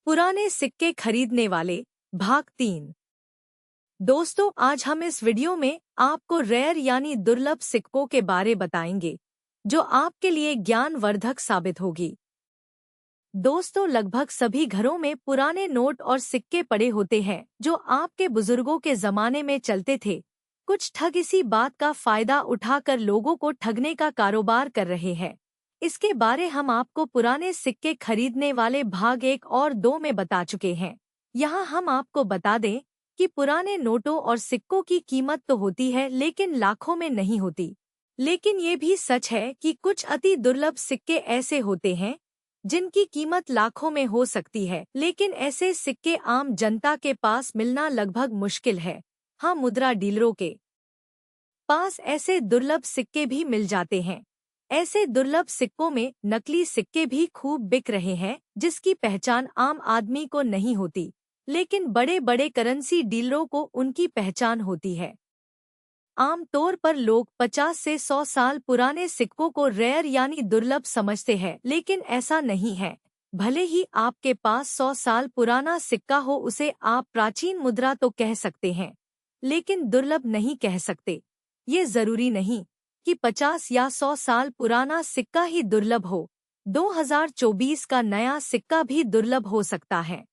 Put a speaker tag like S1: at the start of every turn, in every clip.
S1: पुराने सिक्के खरीदने वाले भाग 3। दोस्तों, आज हम इस वीडियो में आपको रेयर यानी दुर्लभ सिक्कों के बारे बताएंगे जो आपके लिए ज्ञानवर्धक साबित होगी। दोस्तों, लगभग सभी घरों में पुराने नोट और सिक्के पड़े होते हैं जो आपके बुजुर्गों के जमाने में चलते थे। कुछ ठग इसी बात का फायदा उठाकर लोगों को ठगने का कारोबार कर रहे हैं। इसके बारे हम आपको पुराने सिक्के खरीदने वाले भाग 1 और 2 में बता चुके हैं। यहाँ हम आपको बता दें कि पुराने नोटों और सिक्कों की कीमत तो होती है लेकिन लाखों में नहीं होती। लेकिन ये भी सच है कि कुछ अति दुर्लभ सिक्के ऐसे होते हैं जिनकी कीमत लाखों में हो सकती है, लेकिन ऐसे सिक्के आम जनता के पास मिलना लगभग मुश्किल है। हाँ, मुद्रा डीलरों के पास ऐसे दुर्लभ सिक्के भी मिल जाते हैं। ऐसे दुर्लभ सिक्कों में नकली सिक्के भी खूब बिक रहे हैं जिसकी पहचान आम आदमी को नहीं होती, लेकिन बड़े बड़े करेंसी डीलरों को उनकी पहचान होती है। आम तौर पर लोग 50 से 100 साल पुराने सिक्कों को रेयर यानी दुर्लभ समझते हैं, लेकिन ऐसा नहीं है। भले ही आपके पास 100 साल पुराना सिक्का हो, उसे आप प्राचीन मुद्रा तो कह सकते हैं, लेकिन दुर्लभ नहीं कह सकते। ये जरूरी नहीं कि 50 या 100 साल पुराना सिक्का ही दुर्लभ हो। 2024 का नया सिक्का भी दुर्लभ हो सकता है।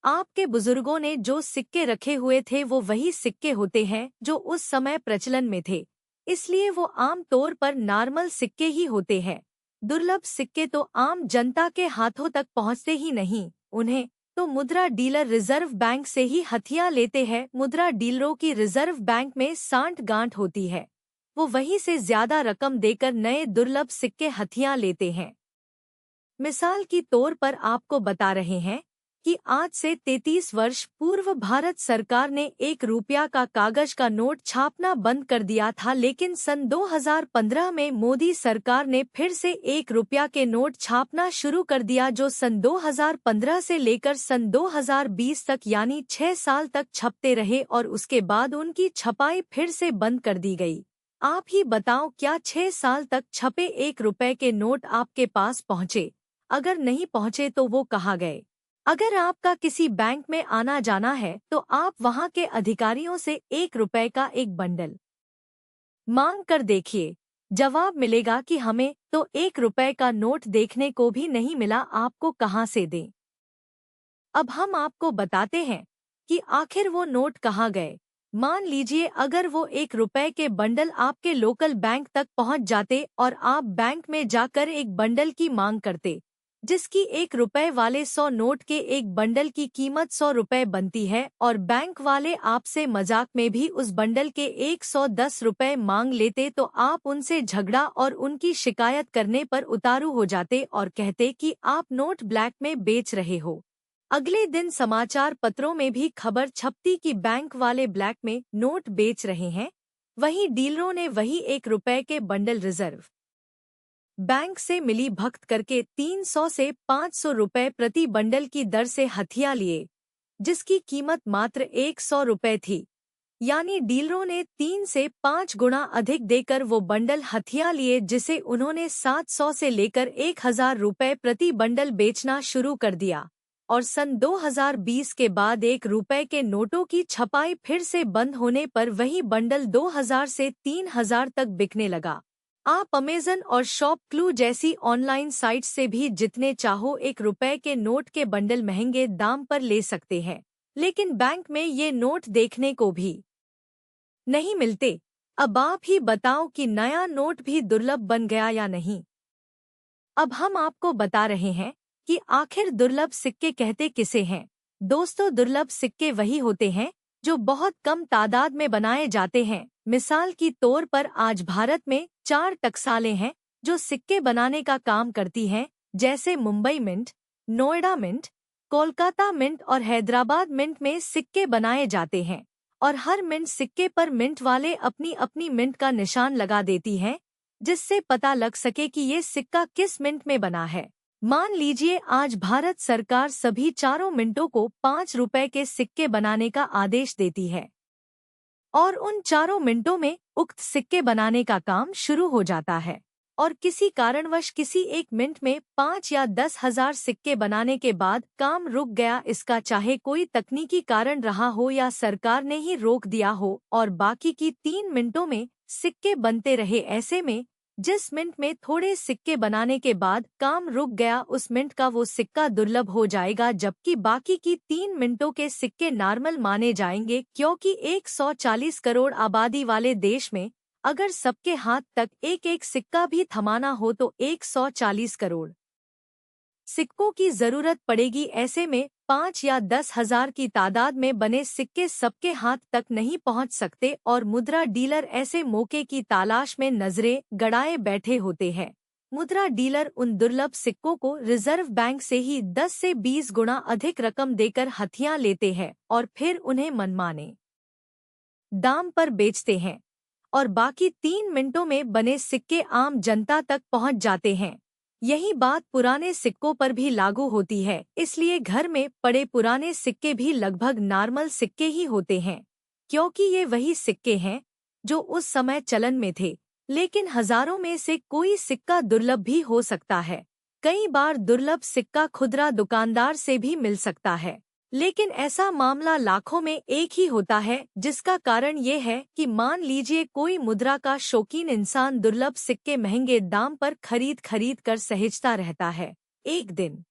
S1: आपके बुजुर्गों ने जो सिक्के रखे हुए थे वो वही सिक्के होते हैं जो उस समय प्रचलन में थे, इसलिए वो आम तौर पर नॉर्मल सिक्के ही होते हैं। दुर्लभ सिक्के तो आम जनता के हाथों तक पहुंचते ही नहीं, उन्हें तो मुद्रा डीलर रिजर्व बैंक से ही हथिया लेते हैं। मुद्रा डीलरों की रिजर्व बैंक में सांठ-गांठ होती है, वो वहीं से ज्यादा रकम देकर नए दुर्लभ सिक्के हथिया लेते हैं। मिसाल की तौर पर आपको बता रहे हैं कि आज से 33 वर्ष पूर्व भारत सरकार ने 1 रुपया का कागज का नोट छापना बंद कर दिया था, लेकिन सन 2015 में मोदी सरकार ने फिर से 1 रुपया के नोट छापना शुरू कर दिया, जो सन 2015 से लेकर सन 2020 तक यानी 6 साल तक छपते रहे और उसके बाद उनकी छपाई फिर से बंद कर दी गई। आप ही बताओ, क्या 6 साल तक छपे 1 रुपए के नोट आपके पास पहुँचे? अगर नहीं पहुँचे तो वो कहाँ गए? अगर आपका किसी बैंक में आना जाना है तो आप वहां के अधिकारियों से 1 रुपए का एक बंडल मांग कर देखिए, जवाब मिलेगा कि हमें तो 1 रुपए का नोट देखने को भी नहीं मिला, आपको कहां से दें। अब हम आपको बताते हैं कि आखिर वो नोट कहां गए। मान लीजिए अगर वो 1 रुपए के बंडल आपके लोकल बैंक तक पहुंच जाते और आप बैंक में जाकर एक बंडल की मांग करते, जिसकी 1 रुपए वाले 100 नोट के एक बंडल की कीमत 100 रुपए बनती है, और बैंक वाले आपसे मजाक में भी उस बंडल के 110 रुपए मांग लेते, तो आप उनसे झगड़ा और उनकी शिकायत करने पर उतारू हो जाते और कहते कि आप नोट ब्लैक में बेच रहे हो। अगले दिन समाचार पत्रों में भी खबर छपती कि बैंक वाले ब्लैक में नोट बेच रहे हैं। वहीं डीलरों ने वही 1 रुपए के बंडल रिजर्व बैंक से मिली भक्त करके 300 से 500 रुपए प्रति बंडल की दर से हथिया लिए, जिसकी कीमत मात्र 100 रुपए थी। यानी डीलरों ने 3 से 5 गुना अधिक देकर वो बंडल हथिया लिए, जिसे उन्होंने 700 से लेकर 1000 रुपए प्रति बंडल बेचना शुरू कर दिया। और सन 2020 के बाद 1 रुपए के नोटों की छपाई फिर से बंद होने पर वही बंडल 2000 से 3000 तक बिकने लगा। आप अमेज़न और शॉप क्लू जैसी ऑनलाइन साइट्स से भी जितने चाहो 1 रुपए के नोट के बंडल महंगे दाम पर ले सकते हैं, लेकिन बैंक में ये नोट देखने को भी नहीं मिलते। अब आप ही बताओ कि नया नोट भी दुर्लभ बन गया या नहीं। अब हम आपको बता रहे हैं कि आखिर दुर्लभ सिक्के कहते किसे हैं। दोस्तों, दुर्लभ सिक्के वही होते हैं जो बहुत कम तादाद में बनाए जाते हैं। मिसाल की तौर पर आज भारत में 4 टकसालें हैं जो सिक्के बनाने का काम करती हैं, जैसे Mumbai mint, Noida mint, Kolkata mint और हैदराबाद मिंट में सिक्के बनाए जाते हैं। और हर मिंट सिक्के पर मिंट वाले अपनी अपनी मिंट का निशान लगा देती हैं, जिससे पता लग सके कि ये सिक्का किस मिंट में बना है। मान लीजिए आज भारत सरकार सभी 4 मिंटों को 5 रुपए के सिक्के बनाने का आदेश देती है और उन 4 मिनटों में उक्त सिक्के बनाने का काम शुरू हो जाता है। और किसी कारणवश किसी एक मिनट में 5 या 10,000 सिक्के बनाने के बाद काम रुक गया, इसका चाहे कोई तकनीकी कारण रहा हो या सरकार ने ही रोक दिया हो, और बाकी की 3 मिनटों में सिक्के बनते रहे। ऐसे में जिस मिनट में थोड़े सिक्के बनाने के बाद काम रुक गया, उस मिनट का वो सिक्का दुर्लभ हो जाएगा, जबकि बाकी की 3 मिनटों के सिक्के नॉर्मल माने जाएंगे, क्योंकि 140 करोड़ आबादी वाले देश में अगर सबके हाथ तक एक एक सिक्का भी थमाना हो तो 140 करोड़ सिक्कों की जरूरत पड़ेगी। ऐसे में 5 या 10,000 की तादाद में बने सिक्के सबके हाथ तक नहीं पहुंच सकते और मुद्रा डीलर ऐसे मौके की तलाश में नजरें गड़ाए बैठे होते हैं। मुद्रा डीलर उन दुर्लभ सिक्कों को रिजर्व बैंक से ही 10 से 20 गुना अधिक रकम देकर हथिया लेते हैं और फिर उन्हें मनमाने दाम पर बेचते हैं, और बाकी 3 मिनटों में बने सिक्के आम जनता तक पहुंच जाते हैं। यही बात पुराने सिक्कों पर भी लागू होती है, इसलिए घर में पड़े पुराने सिक्के भी लगभग नॉर्मल सिक्के ही होते हैं, क्योंकि ये वही सिक्के हैं जो उस समय चलन में थे। लेकिन हजारों में से कोई सिक्का दुर्लभ भी हो सकता है। कई बार दुर्लभ सिक्का खुदरा दुकानदार से भी मिल सकता है, लेकिन ऐसा मामला लाखों में एक ही होता है, जिसका कारण ये है कि मान लीजिए कोई मुद्रा का शौकीन इंसान दुर्लभ सिक्के महंगे दाम पर खरीद कर सहेजता रहता है। एक दिन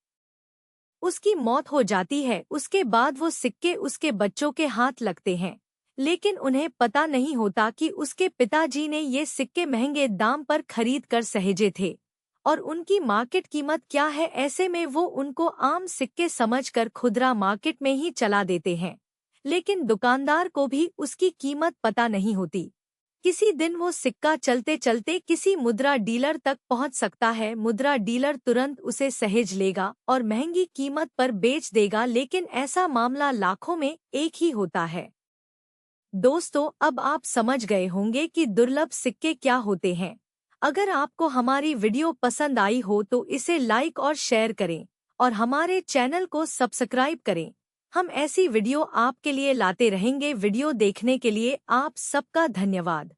S1: उसकी मौत हो जाती है, उसके बाद वो सिक्के उसके बच्चों के हाथ लगते हैं, लेकिन उन्हें पता नहीं होता कि उसके पिताजी ने ये सिक्के महंगे दाम पर खरीद कर सहेजे थे और उनकी मार्केट कीमत क्या है। ऐसे में वो उनको आम सिक्के समझकर खुदरा मार्केट में ही चला देते हैं, लेकिन दुकानदार को भी उसकी कीमत पता नहीं होती। किसी दिन वो सिक्का चलते चलते किसी मुद्रा डीलर तक पहुंच सकता है। मुद्रा डीलर तुरंत उसे सहेज लेगा और महंगी कीमत पर बेच देगा, लेकिन ऐसा मामला लाखों में एक ही होता है। दोस्तों, अब आप समझ गए होंगे कि दुर्लभ सिक्के क्या होते हैं। अगर आपको हमारी वीडियो पसंद आई हो तो इसे लाइक और शेयर करें और हमारे चैनल को सब्सक्राइब करें। हम ऐसी वीडियो आपके लिए लाते रहेंगे। वीडियो देखने के लिए आप सबका धन्यवाद।